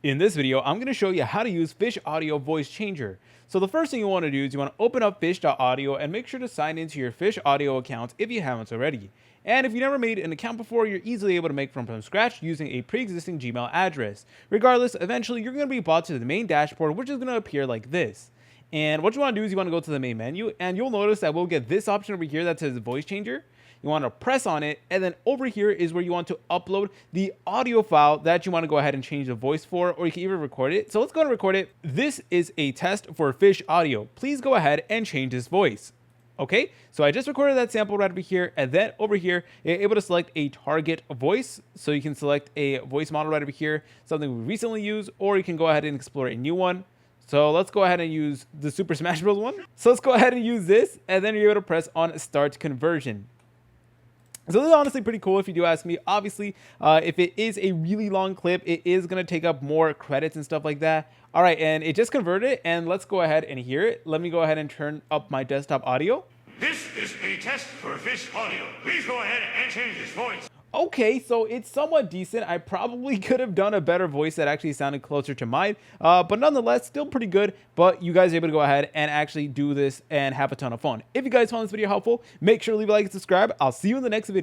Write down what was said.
In this video, I'm going to show you how to use Fish Audio Voice Changer. So the first thing you want to do is you want to open up Fish.audio and make sure to sign into your Fish Audio account if you haven't already. And if you never made an account before, you're easily able to make from scratch using a pre-existing Gmail address. Regardless, eventually you're going to be brought to the main dashboard, which is going to appear like this. And what you want to do is you want to go to the main menu, and you'll notice that we'll get this option over here that says Voice Changer. You want to press on it, and then over here is where you want to upload the audio file that you want to go ahead and change the voice for, or you can even record it. So let's go and record it. This is a test for Fish Audio. Please go ahead and change this voice. Okay, so I just recorded that sample right over here, and then over here, you're able to select a target voice. So you can select a voice model right over here, something we recently used, or you can go ahead and explore a new one. So let's go ahead and use the Super Smash Bros. One. So let's go ahead and use this, and then you're able to press on Start Conversion. So this is honestly pretty cool if you do ask me. Obviously, if it is a really long clip, it is going to take up more credits and stuff like that. All right, and it just converted it, and let's go ahead and hear it. Let me go ahead and turn up my desktop audio. This is a test for Fish Audio. Please go ahead and change this voice. Okay, so it's somewhat decent. I probably could have done a better voice that actually sounded closer to mine, but nonetheless, still pretty good. But you guys are able to go ahead and actually do this and have a ton of fun. If you guys found this video helpful, make sure to leave a like and subscribe. I'll see you in the next video.